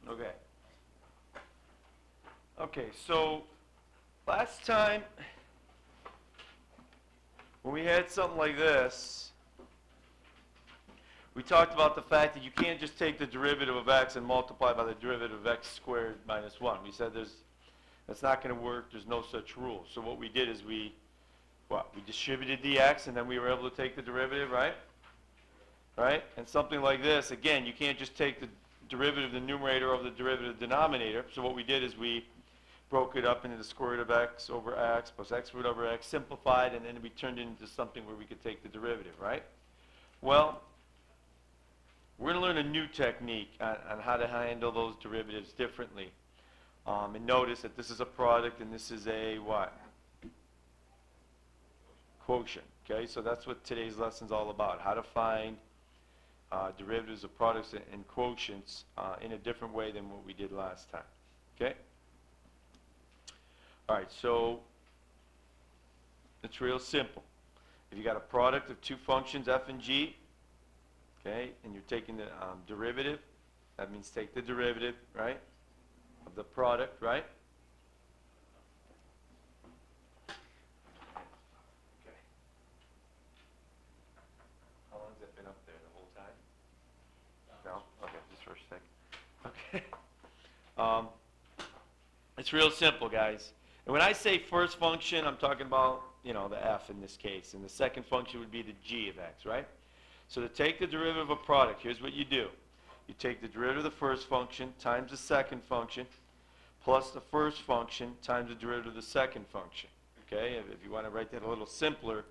Okay. Okay, so last time when we had something like this, we talked about the fact that you can't just take the derivative of x and multiply by the derivative of x squared minus 1. We said that's not going to work. There's no such rule. So what we did is we distributed the x, and then we were able to take the derivative, right? Right? And something like this, again, you can't just take the derivative of the numerator over the derivative of the denominator. So what we did is we broke it up into the square root of x over x plus x root over x, simplified, and then we turned it into something where we could take the derivative, right? Well, we're going to learn a new technique on how to handle those derivatives differently. And notice that this is a product and this is a what? Quotient. Okay, so that's what today's lesson is all about, how to find derivatives of products and quotients in a different way than what we did last time. Okay? All right, so it's real simple. If you got a product of two functions, f and g, okay, and you're taking the derivative, that means take the derivative, right, of the product, right? Okay. How long has that been up there, the whole time? No? Okay, just for a second. Okay. It's real simple, guys. And when I say first function, I'm talking about, you know, the f in this case. And the second function would be the g of x, right? So to take the derivative of a product, here's what you do. You take the derivative of the first function times the second function plus the first function times the derivative of the second function. Okay? If you want to write that a little simpler,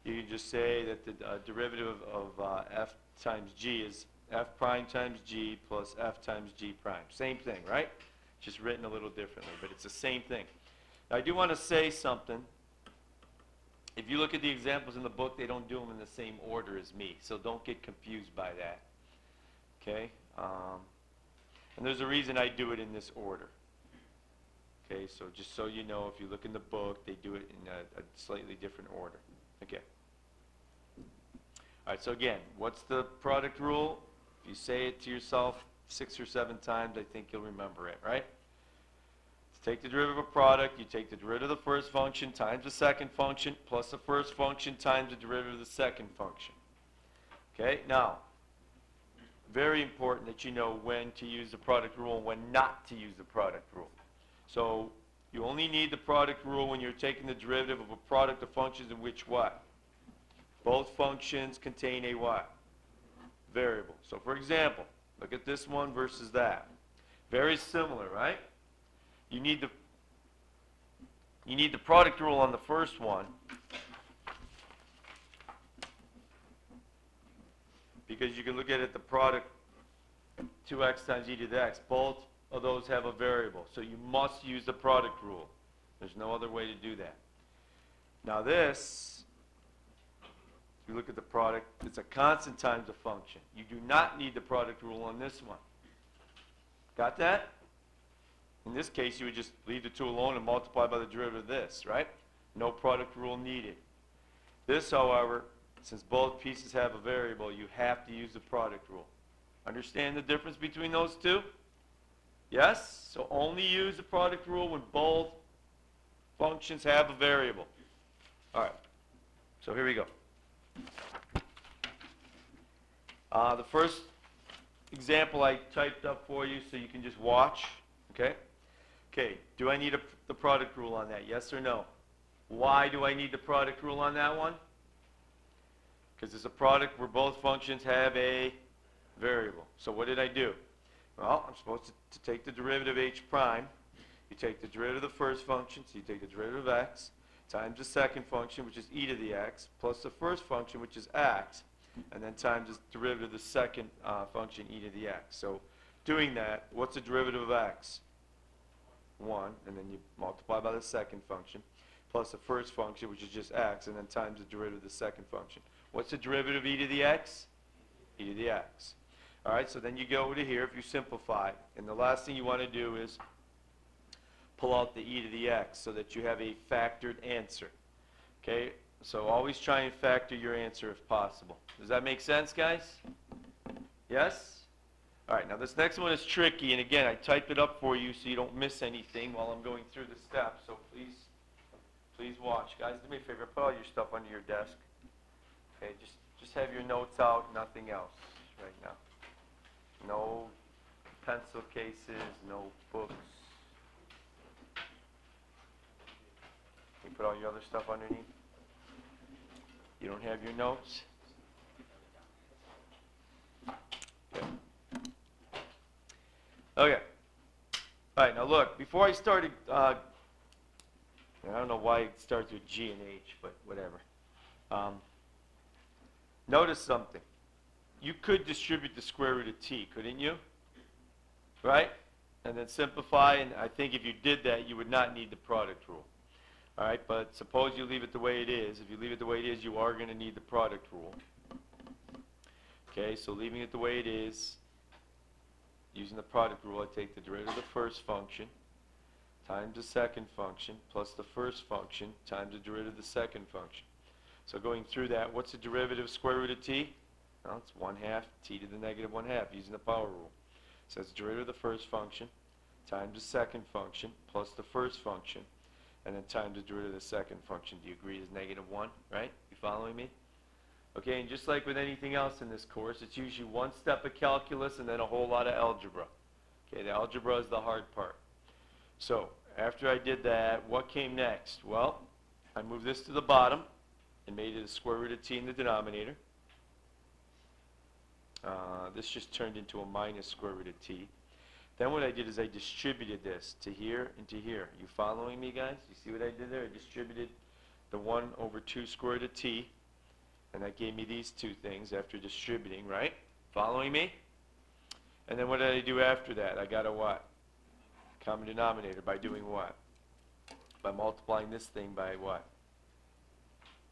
you can just say that the derivative of f times g is f prime times g plus f times g prime. Same thing, right? Just written a little differently, but it's the same thing. Now, I do want to say something. If you look at the examples in the book, they don't do them in the same order as me, so don't get confused by that. Okay? And there's a reason I do it in this order. Okay, so just so you know, if you look in the book, they do it in a slightly different order. Okay. All right, so again, what's the product rule? If you say it to yourself 6 or 7 times, I think you'll remember it, right? To take the derivative of a product, you take the derivative of the first function times the second function plus the first function times the derivative of the second function. Okay, now, very important that you know when to use the product rule and when not to use the product rule. So you only need the product rule when you're taking the derivative of a product of functions in which what? Both functions contain a what? Variable. So for example, look at this one versus that. Very similar, right? You need the product rule on the first one because you can look at it, the product 2x times e to the x. Both of those have a variable. So you must use the product rule. There's no other way to do that. Now this, if you look at the product, it's a constant times a function. You do not need the product rule on this one. Got that? In this case, you would just leave the 2 alone and multiply by the derivative of this, right? No product rule needed. This, however, since both pieces have a variable, you have to use the product rule. Understand the difference between those two? Yes? So only use the product rule when both functions have a variable. All right. So here we go. The first example I typed up for you so you can just watch. Okay? Okay, do I need the product rule on that? Yes or no? Why do I need the product rule on that one? Because it's a product where both functions have a variable. So what did I do? Well, I'm supposed to take the derivative of h prime. You take the derivative of the first function, so you take the derivative of x, times the second function, which is e to the x, plus the first function, which is x, and then times the derivative of the second function, e to the x. So doing that, what's the derivative of x? 1, and then you multiply by the second function, plus the first function, which is just x, and then times the derivative of the second function. What's the derivative of e to the x? E to the x. All right, so then you go to here if you simplify, and the last thing you want to do is pull out the e to the x so that you have a factored answer. Okay, so always try and factor your answer if possible. Does that make sense, guys? Yes? All right, now this next one is tricky, and again, I type it up for you so you don't miss anything while I'm going through the steps. So please watch. Guys, do me a favor, put all your stuff under your desk. Okay, just have your notes out, nothing else right now. No pencil cases, no books. You put all your other stuff underneath. You don't have your notes? Okay. Okay. All right, now look, before I started, I don't know why it starts with G and H, but whatever. Notice something. You could distribute the square root of t, couldn't you? Right? And then simplify, and I think if you did that, you would not need the product rule. All right, but suppose you leave it the way it is. If you leave it the way it is, you are going to need the product rule. Okay, so leaving it the way it is, using the product rule, I take the derivative of the first function times the second function plus the first function times the derivative of the second function. So going through that, what's the derivative of square root of t? Well, it's 1/2 t to the negative 1/2 using the power rule. So it's derivative of the first function times the second function plus the first function, and then times the derivative of the second function. Do you agree is -1, right? You following me? Okay, and just like with anything else in this course, it's usually one step of calculus and then a whole lot of algebra. Okay, the algebra is the hard part. So after I did that, what came next? Well, I moved this to the bottom and made it a square root of t in the denominator. This just turned into a minus square root of t. Then what I did is I distributed this to here and to here. You following me, guys? You see what I did there? I distributed the 1/2 square root of t, and that gave me these two things after distributing, right? Following me? And then what did I do after that? I got a what? Common denominator by doing what? By multiplying this thing by what?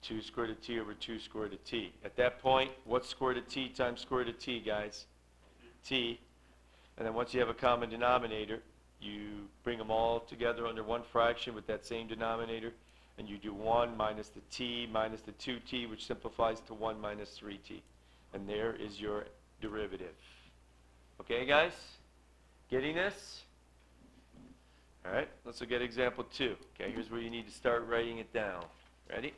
2 square root of t over 2 square root of t. At that point, what's square root of t times square root of t, guys? T. And then once you have a common denominator, you bring them all together under one fraction with that same denominator, and you do 1 minus the t minus the 2t, which simplifies to 1 minus 3t. And there is your derivative. Okay, guys? Getting this? All right, let's look at example 2. Okay, here's where you need to start writing it down. Ready?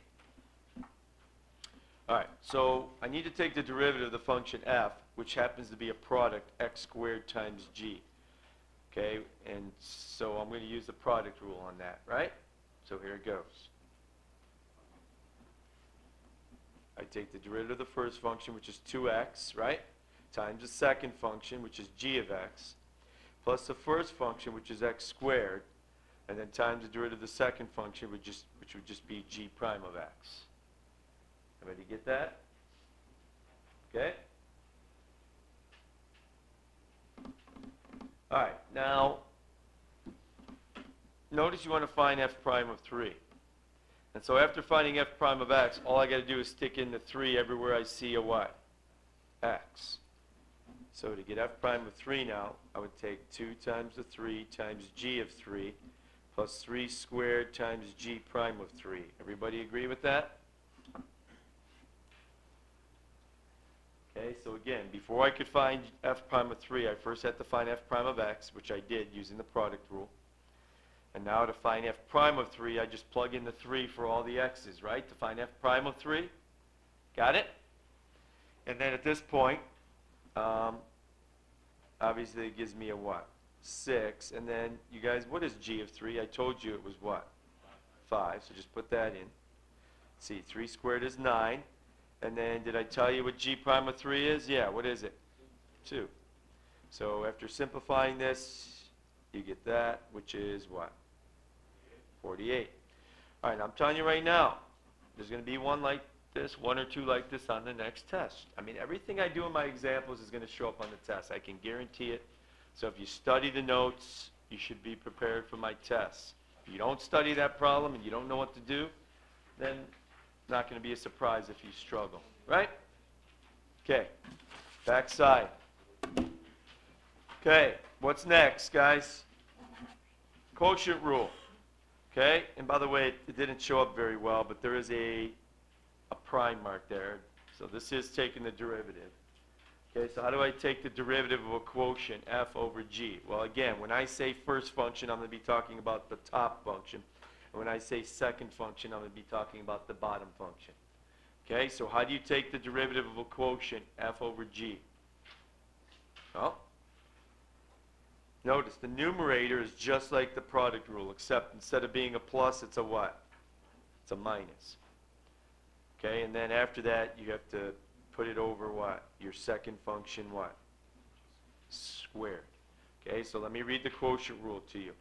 All right, so I need to take the derivative of the function f, which happens to be a product x squared times g. Okay, and so I'm going to use the product rule on that, right? So here it goes. I take the derivative of the first function, which is 2x, right, times the second function, which is g of x, plus the first function, which is x squared, and then times the derivative of the second function, which would just be g prime of x. Everybody get that? Okay? All right, now, notice you want to find f prime of 3. And so after finding f prime of x, all I got to do is stick in the 3 everywhere I see a what? X. So to get f prime of 3 now, I would take 2 times the 3 times g of 3 plus 3 squared times g prime of 3. Everybody agree with that? Okay, so again, before I could find f prime of 3, I first had to find f prime of x, which I did using the product rule. And now to find f prime of 3, I just plug in the 3 for all the x's, right? To find f prime of 3. Got it? And then at this point, obviously it gives me a what? 6. And then, you guys, what is g of 3? I told you it was what? 5. So just put that in. Let's see, 3 squared is 9. And then, did I tell you what g prime of 3 is? Yeah, what is it? 2. So after simplifying this, you get that, which is what? 48. All right, I'm telling you right now, there's going to be one like this, one or two like this on the next test. I mean, everything I do in my examples is going to show up on the test. I can guarantee it. So if you study the notes, you should be prepared for my tests. If you don't study that problem and you don't know what to do, then not going to be a surprise if you struggle, right? Okay, back side. Okay, what's next, guys? Quotient rule. Okay, and by the way, it didn't show up very well, but there is a prime mark there. So this is taking the derivative. Okay, so how do I take the derivative of a quotient, f over g? Well, again, when I say first function, I'm going to be talking about the top function. And when I say second function, I'm going to be talking about the bottom function. Okay, so how do you take the derivative of a quotient, f over g? Well, notice the numerator is just like the product rule, except instead of being a plus, it's a what? It's a minus. Okay, and then after that, you have to put it over what? Your second function what? Squared. Okay, so let me read the quotient rule to you.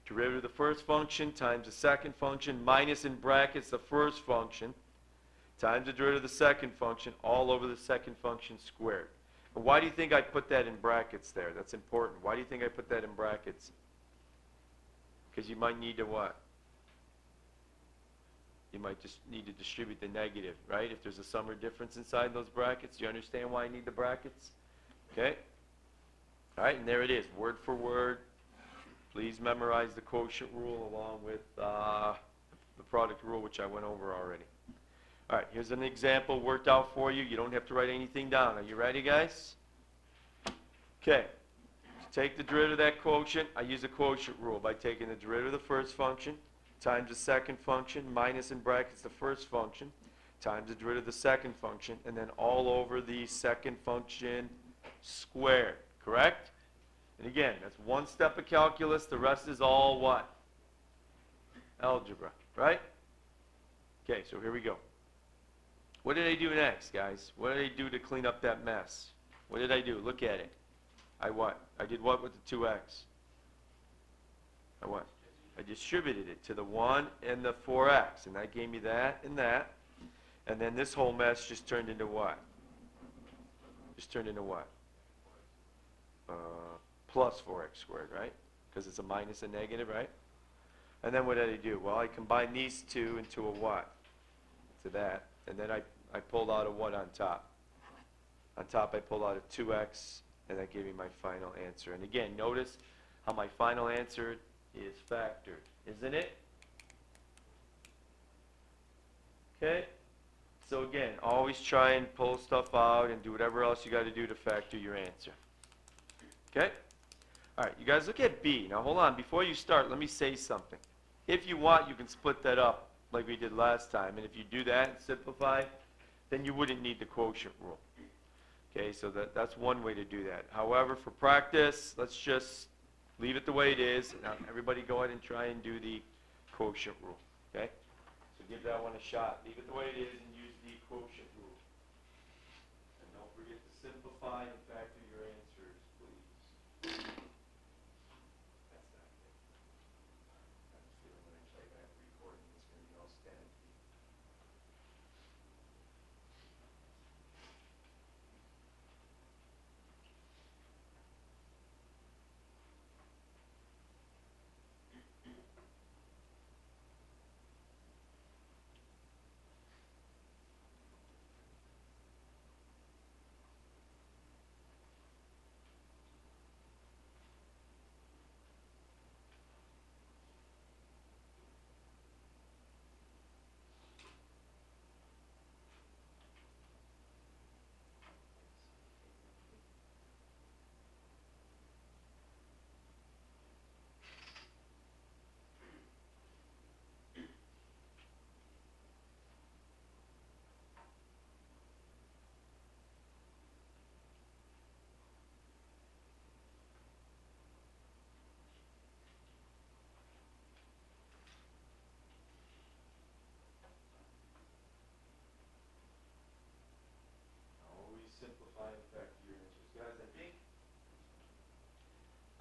Derivative of the first function times the second function minus in brackets the first function times the derivative of the second function all over the second function squared. And why do you think I put that in brackets there? That's important. Why do you think I put that in brackets? Because you might need to what? You might just need to distribute the negative, right? If there's a sum or difference inside those brackets. Do you understand why I need the brackets? Okay? All right, and there it is, word for word. Please memorize the quotient rule along with the product rule, which I went over already. All right, here's an example worked out for you. You don't have to write anything down. Are you ready, guys? Okay. To take the derivative of that quotient, I use the quotient rule by taking the derivative of the first function times the second function minus in brackets the first function times the derivative of the second function, and then all over the second function squared. Correct? And again, that's one step of calculus. The rest is all what? Algebra, right? Okay, so here we go. What did I do next, guys? What did I do to clean up that mess? What did I do? Look at it. I what? I did what with the 2x? I what? I distributed it to the 1 and the 4x, and that gave me that and that. And then this whole mess just turned into what? Just turned into what? Plus 4x squared, right? Because it's a minus and negative, right? And then what did I do? Well, I combined these two into a what? To that. And then I pulled out a what on top? On top I pulled out a 2x, and that gave me my final answer. And again, notice how my final answer is factored, isn't it? Okay? So again, always try and pull stuff out and do whatever else you got to do to factor your answer. Okay? All right, you guys look at B. Now hold on, before you start, let me say something. If you want, you can split that up like we did last time. And if you do that and simplify, then you wouldn't need the quotient rule. Okay, so that's one way to do that. However, for practice, let's just leave it the way it is. Now, everybody go ahead and try and do the quotient rule. Okay? So give that one a shot. Leave it the way it is and use the quotient rule. And don't forget to simplify and factor your answers, please. That's not good. I have a feeling when I play back the recording, it's going to be all static. Simplify and factor your answers. Guys,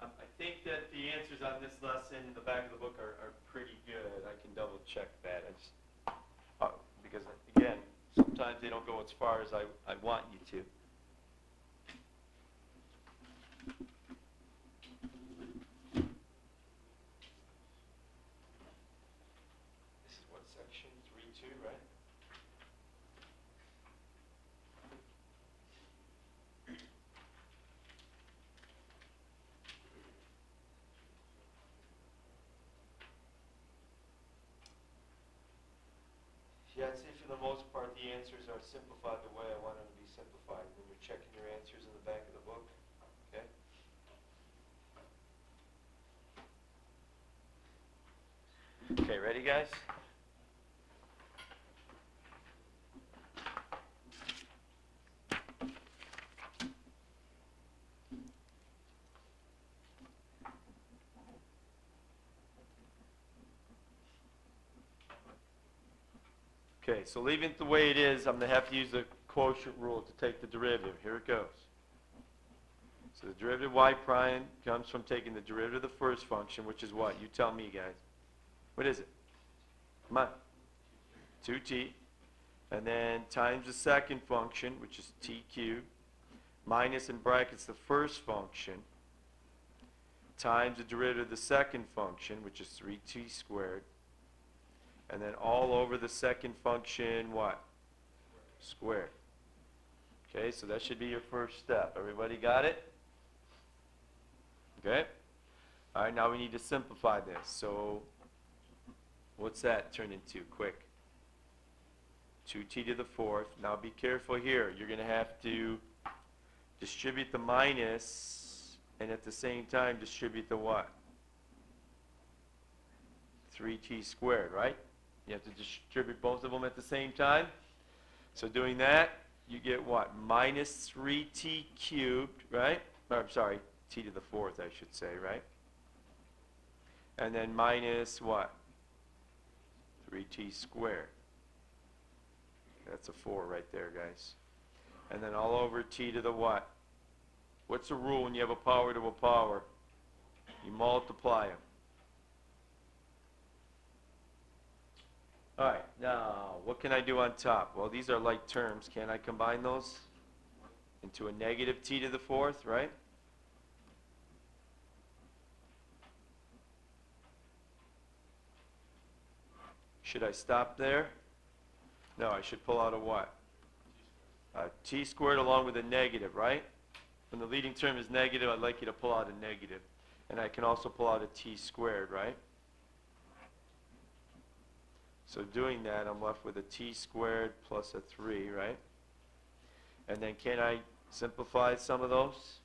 I think that the answers on this lesson in the back of the book are pretty good. I can double check that. I just, because, again, sometimes they don't go as far as I want you to. This is what, section 3.2, right? Yeah, I'd say for the most part, the answers are simplified the way I want them to be simplified. When you're checking your answers in the Okay, ready, guys? Okay, so leaving it the way it is, I'm going to have to use the quotient rule to take the derivative. Here it goes. So the derivative of y prime comes from taking the derivative of the first function, which is what? You tell me, guys. What is it? Come on. 2t. And then times the second function, which is t cubed, minus in brackets the first function, times the derivative of the second function, which is 3t squared, and then all over the second function, what? Squared. Okay, so that should be your first step. Everybody got it? Okay? All right, now we need to simplify this. So what's that turn into? Quick. 2t to the fourth. Now be careful here. You're going to have to distribute the minus and at the same time distribute the what? 3t squared, right? You have to distribute both of them at the same time. So doing that, you get what? Minus 3t cubed, right? Or, I'm sorry, t to the fourth, I should say, right? And then minus what? 3t squared. That's a 4 right there, guys. And then all over t to the what? What's the rule when you have a power to a power? You multiply them. All right, now what can I do on top? Well, these are like terms. Can I combine those into a negative t to the fourth, right? Should I stop there? No, I should pull out a what? T squared along with a negative, right? When the leading term is negative, I'd like you to pull out a negative. And I can also pull out a t squared, right? So doing that, I'm left with a t squared plus a 3, right? And then can I simplify some of those?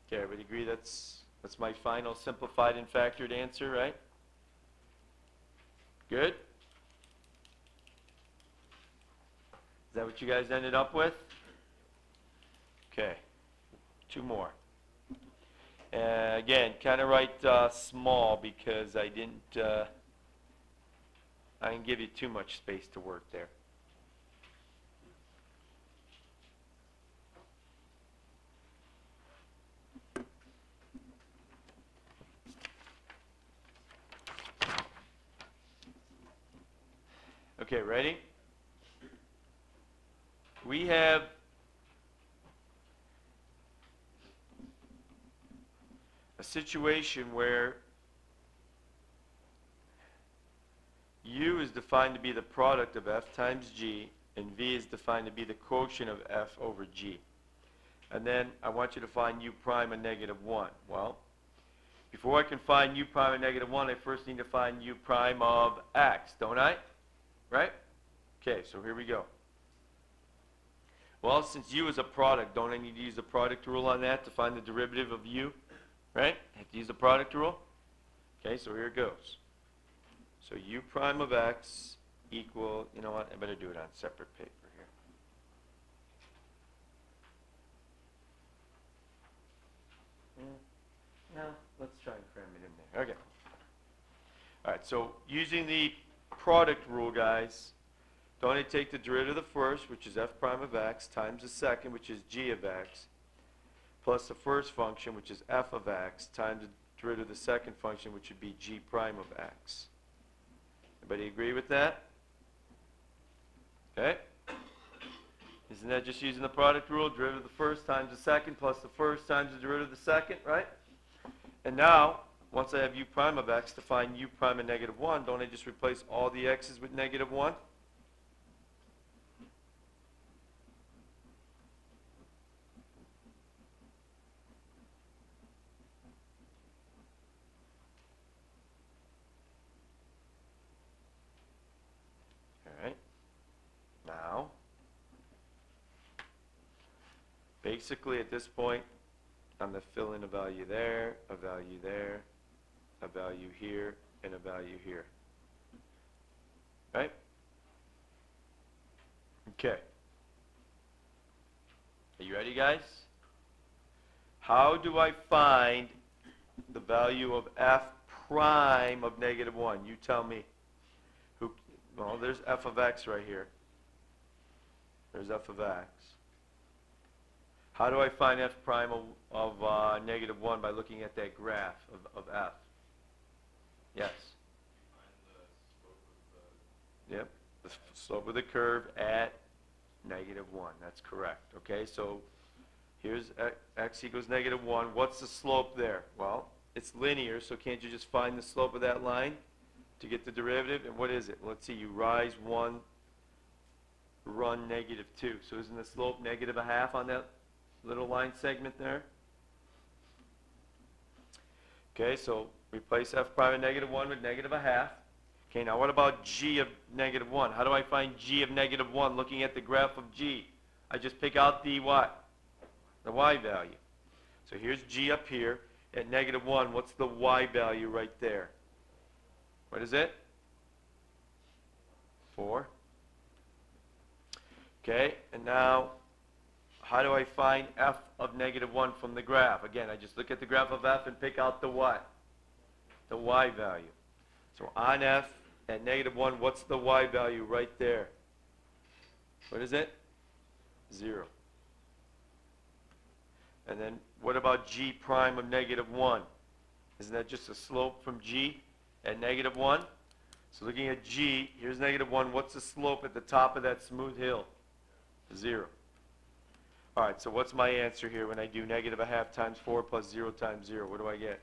Okay, everybody agree that's my final simplified and factored answer, right? Good? Is that what you guys ended up with? Okay, 2 more. Again, kind of write small because I didn't give you too much space to work there. Okay, ready? We have a situation where U is defined to be the product of F times G, and V is defined to be the quotient of F over G. And then I want you to find U prime and negative 1. Well, before I can find U prime and negative 1, I first need to find U prime of X, don't I? Right? Okay, so here we go. Well, since U is a product, don't I need to use the product rule on that to find the derivative of U? Right? I have to use the product rule. Okay, so here it goes. So U prime of X equal, you know what, I better do it on separate paper here. No, let's try and cram it in there. Okay. All right, so using the product rule, guys, don't I take the derivative of the first, which is F prime of X, times the second, which is G of X, plus the first function, which is F of X, times the derivative of the second function, which would be G prime of X. Everybody agree with that? Okay. Isn't that just using the product rule? Derivative of the first times the second plus the first times the derivative of the second, right? And now, once I have U prime of X to find U prime and negative 1, don't I just replace all the X's with negative 1? Now, Basically, at this point, I'm going to fill in a value there, a value there, a value here, and a value here. Right? Okay. Are you ready, guys? How do I find the value of f prime of negative 1? You tell me. Well, there's f of x right here. There's f of x. How do I find f prime of negative 1 by looking at that graph of f? Yes? Find the slope of the... Yep, the slope of the curve at negative 1. That's correct. Okay, so here's x equals negative 1. What's the slope there? Well, it's linear, so can't you just find the slope of that line to get the derivative? And what is it? Let's see, you rise 1, run negative 2. So isn't the slope negative 1/2 on that little line segment there? Okay, so replace f prime of negative 1 with negative 1/2. Okay, now what about g of negative 1? How do I find g of negative 1 looking at the graph of g? I just pick out the what? The y value. So here's g up here at negative 1. What's the y value right there? What is it? 4. Okay, and now how do I find f of negative 1 from the graph? Again, I just look at the graph of f and pick out the what? The y value. So on f at negative 1, what's the y value right there? What is it? 0. And then what about g prime of negative 1? Isn't that just a slope from g at negative 1? So looking at g, here's negative 1. What's the slope at the top of that smooth hill? 0. All right, so what's my answer here when I do negative 1/2 times 4 plus 0 times 0? What do I get?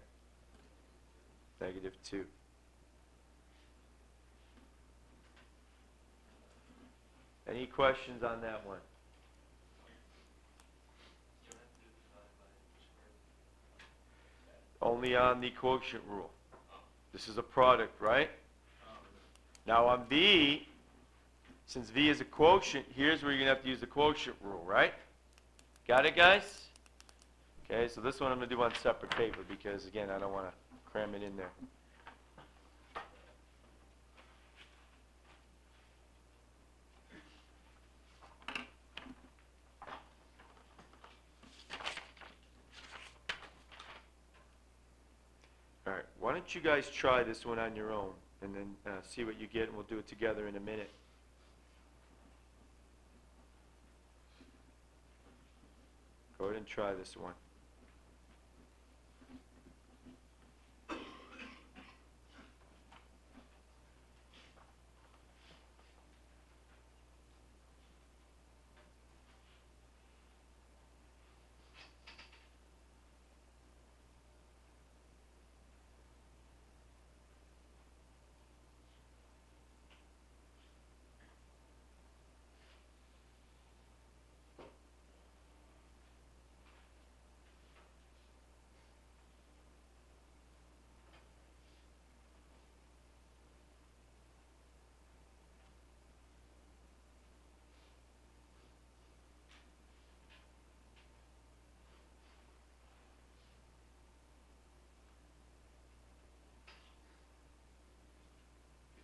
Negative 2. Any questions on that one? Only on the quotient rule. This is a product, right? Now on v, since v is a quotient, here's where you're going to have to use the quotient rule, right? Got it, guys? Okay, so this one I'm going to do on separate paper because, again, I don't want to cram it in there. All right, why don't you guys try this one on your own and then see what you get, and we'll do it together in a minute. Go ahead and try this one.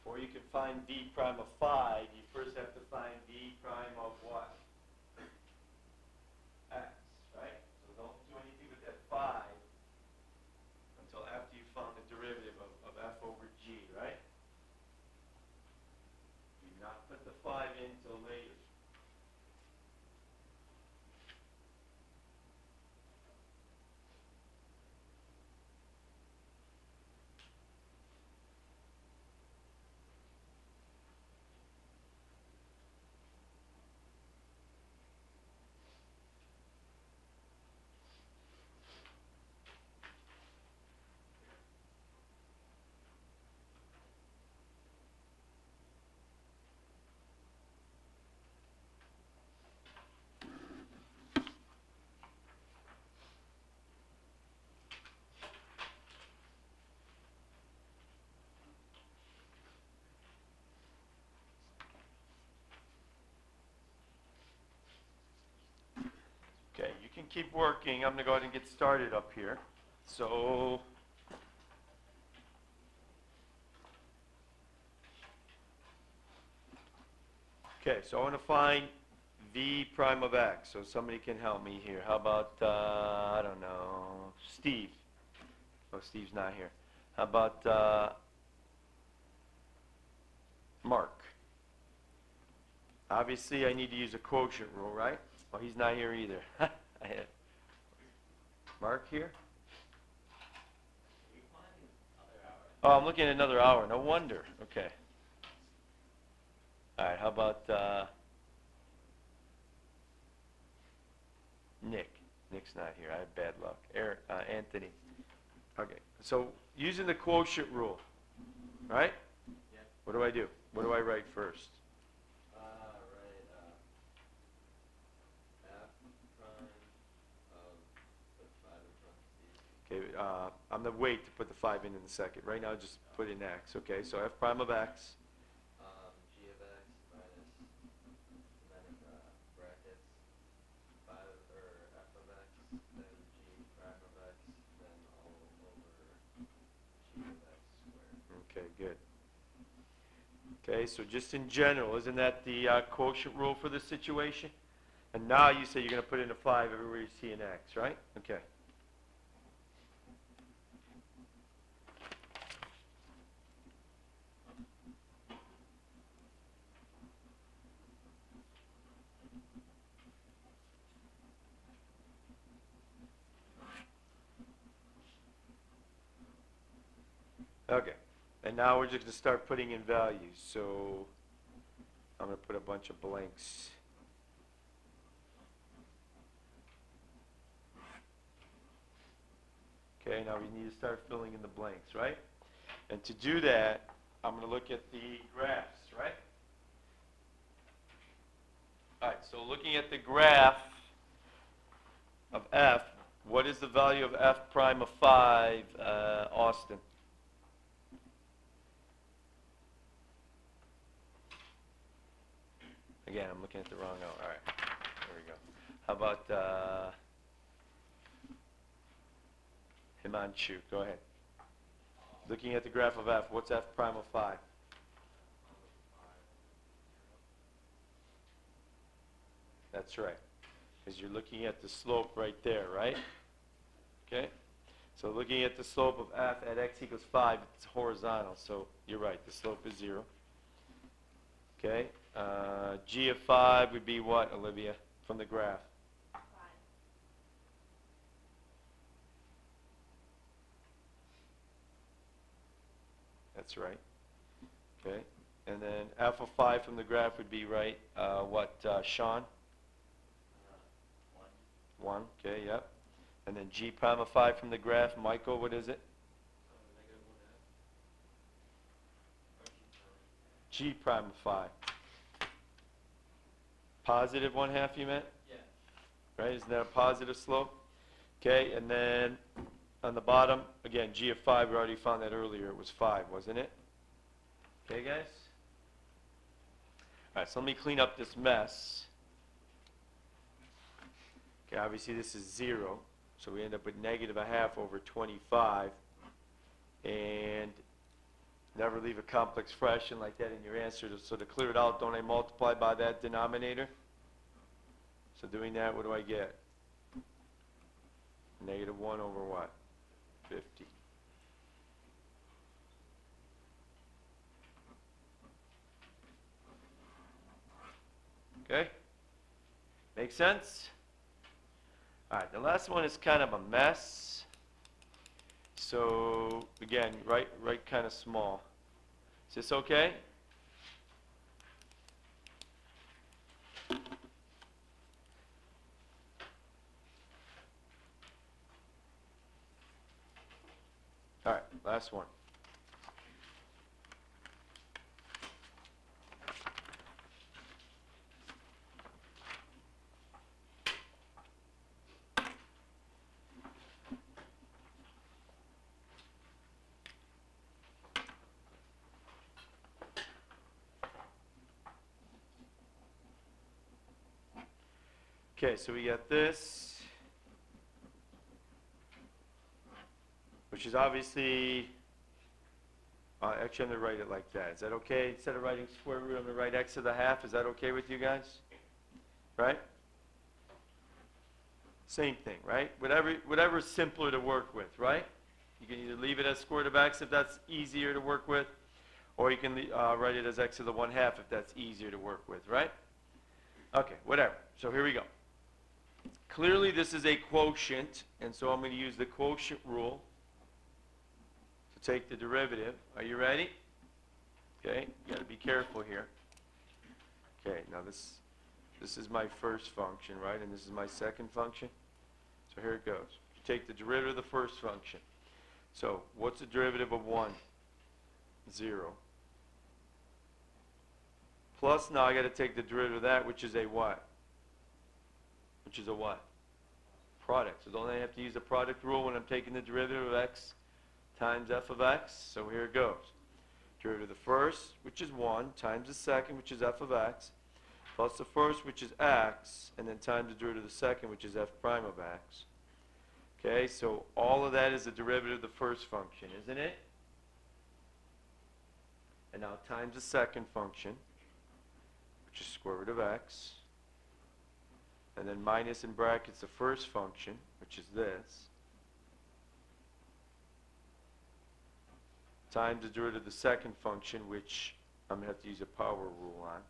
Before you can find v prime of 5, you first have to find v prime of what? X, right? So don't do anything with that 5 until after you found the derivative of f over g, right? Do not put the 5 in until later. can keep working. I'm going to go ahead and get started up here. So, okay, so I want to find v prime of x. So somebody can help me here. How about, I don't know, Steve. Oh, Steve's not here. How about Mark? Obviously, I need to use a quotient rule, right? Oh, he's not here either. Mark here? Oh, I'm looking at another hour. No wonder. Okay. All right, how about Nick? Nick's not here. I have bad luck. Eric, Anthony. Okay, so using the quotient rule, right? Yeah. What do I do? What do I write first? F prime of the 5 in parentheses. Okay, I'm going to wait to put the 5 in a second. Right now, just put in x. Okay, so f prime of x. G of x minus, and then brackets, 5, or f of x, then g prime of x, then all over g of x squared. Okay, good. Okay, so just in general, isn't that the quotient rule for this situation? And now you say you're going to put in a 5 everywhere you see an x, right? Okay. Okay, and now we're just going to start putting in values. So I'm going to put a bunch of blanks. Okay, now we need to start filling in the blanks, right? And to do that, I'm going to look at the graphs, right? All right, so looking at the graph of f, what is the value of f prime of 5, Austin? Again, I'm looking at the wrong note. All right, there we go. How about Himanshu? Go ahead. Looking at the graph of f, what's f prime of 5? That's right, because you're looking at the slope right there, right? Okay, so looking at the slope of f at x equals 5, it's horizontal, so you're right, the slope is 0. Okay, g of 5 would be what, Olivia, from the graph? 5. That's right. Okay, and then f of 5 from the graph would be right, what, Sean? 1, okay, yep. And then g prime of 5 from the graph, Michael, what is it? G prime of 5. Positive 1/2, you meant? Yeah. Right, isn't that a positive slope? Okay, and then on the bottom, again, g of 5, we already found that earlier, it was 5, wasn't it? Okay, guys? All right, so let me clean up this mess. Okay, obviously this is 0, so we end up with negative 1/2 over 25. And never leave a complex fraction like that in your answer. So to clear it out, don't I multiply by that denominator? So doing that, what do I get? Negative 1 over what? 50. Okay? Make sense? All right, the last one is kind of a mess. So again, write kind of small. Is this okay? All right, last one. Okay, so we got this. which is obviously, actually I'm going to write it like that. Is that okay? Instead of writing square root, I'm going to write x to the half. Is that okay with you guys? Right? Same thing, right? Whatever's simpler to work with, right? You can either leave it as square root of x if that's easier to work with, or you can write it as x to the 1/2 if that's easier to work with, right? Okay, whatever. So here we go. Clearly this is a quotient, and so I'm going to use the quotient rule to take the derivative. Are you ready? Okay, you got to be careful here. Okay, now this is my first function, right? And this is my second function. So here it goes. You take the derivative of the first function. So what's the derivative of 1? 0. Plus, now I got to take the derivative of that, which is a what? Which is a what? Product. So don't I have to use the product rule when I'm taking the derivative of x times f of x? So here it goes. Derivative of the first, which is 1, times the second, which is f of x, plus the first, which is x, and then times the derivative of the second, which is f prime of x. Okay, so all of that is the derivative of the first function, isn't it? And now times the second function, which is square root of x, and then minus in brackets the first function, which is this, times the derivative of the second function, which I'm going to have to use a power rule on.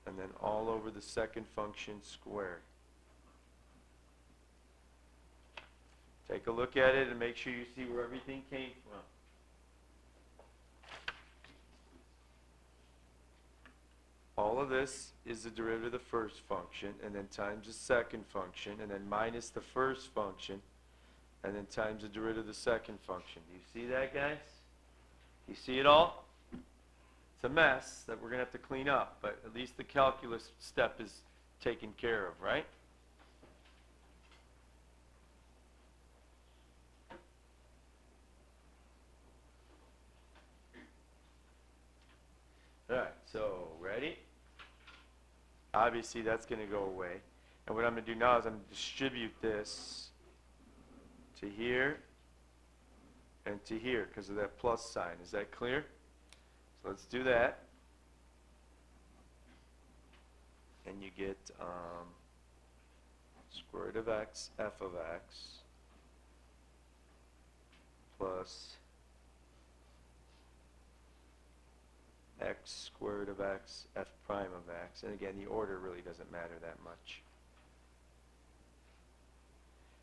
And then all over the second function squared. Take a look at it and make sure you see where everything came from. All of this is the derivative of the first function, and then times the second function, and then minus the first function, and then times the derivative of the second function. Do you see that, guys? Do you see it all? It's a mess that we're going to have to clean up, but at least the calculus step is taken care of, right? All right, so ready? Obviously, that's going to go away. And what I'm going to do now is I'm going to distribute this to here and to here because of that plus sign. Is that clear? So let's do that. And you get square root of x, f of x, plus x square root of x, f prime of x. And again, the order really doesn't matter that much.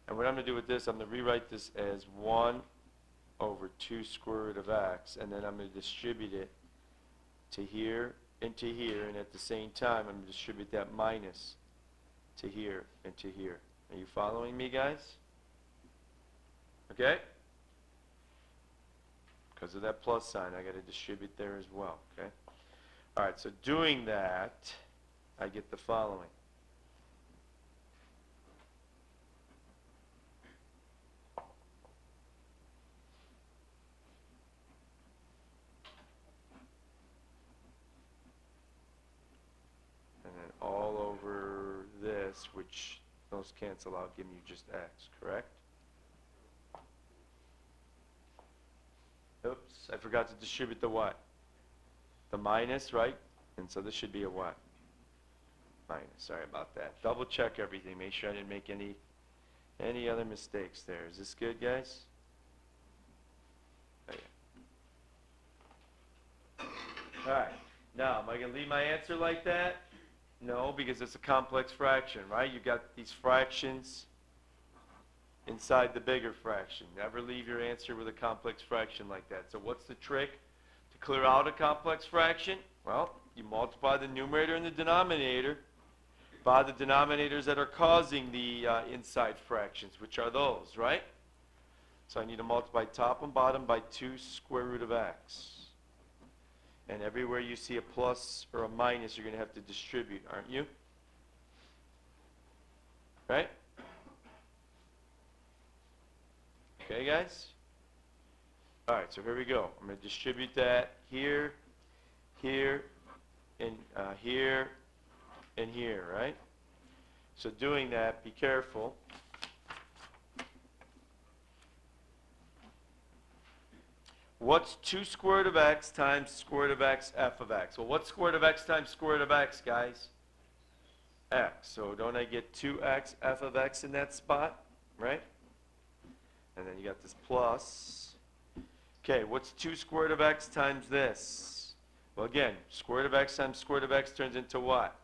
And what I'm going to do with this, I'm going to rewrite this as 1 over 2 square root of x, and then I'm going to distribute it to here and to here, and at the same time, I'm going to distribute that minus to here and to here. Are you following me, guys? Okay? Because of that plus sign, I got to distribute there as well, okay? All right, so doing that, I get the following. And then all over this, which those cancel out, giving you just x, correct? Oops, I forgot to distribute the what? The minus, right? And so this should be a what? Minus. Sorry about that. Double check everything. Make sure I didn't make any other mistakes there. Is this good, guys? Oh, yeah. All right. Now, am I going to leave my answer like that? No, because it's a complex fraction, right? You've got these fractions inside the bigger fraction. Never leave your answer with a complex fraction like that. So what's the trick to clear out a complex fraction? Well, you multiply the numerator and the denominator by the denominators that are causing the inside fractions, which are those, right? So I need to multiply top and bottom by 2 square root of x. And everywhere you see a plus or a minus, you're going to have to distribute, aren't you? Right? Okay, guys? All right, so here we go. I'm going to distribute that here, here, and here, and here, right? So doing that, be careful. What's 2 square root of x times square root of x f of x? Well, what's square root of x times square root of x, guys? X. So don't I get 2x f of x in that spot, right? And then you got this plus. Okay, what's 2 square root of x times this? Well, again, square root of x times square root of x turns into what?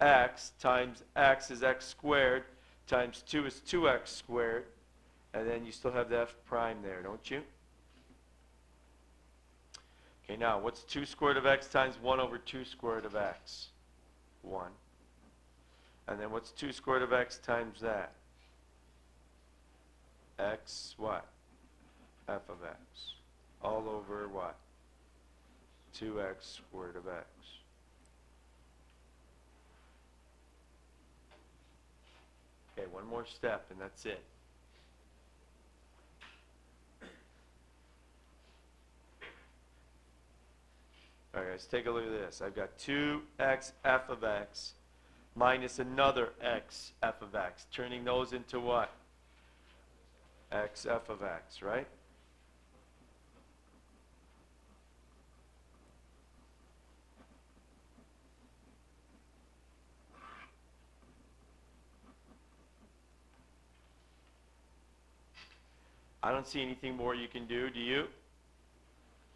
X times x is x squared times 2 is 2x squared. And then you still have the f prime there, don't you? Okay, now what's 2 square root of x times 1 over 2 square root of x? 1. And then what's 2 square root of x times that? X what? F of x. All over what? 2x square root of x. Okay, one more step and that's it. All right, guys, take a look at this. I've got 2x f of x minus another x f of x, turning those into what? X f of x, right? I don't see anything more you can do, do you?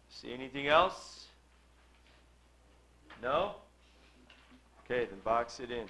See anything else? No? Okay, then box it in.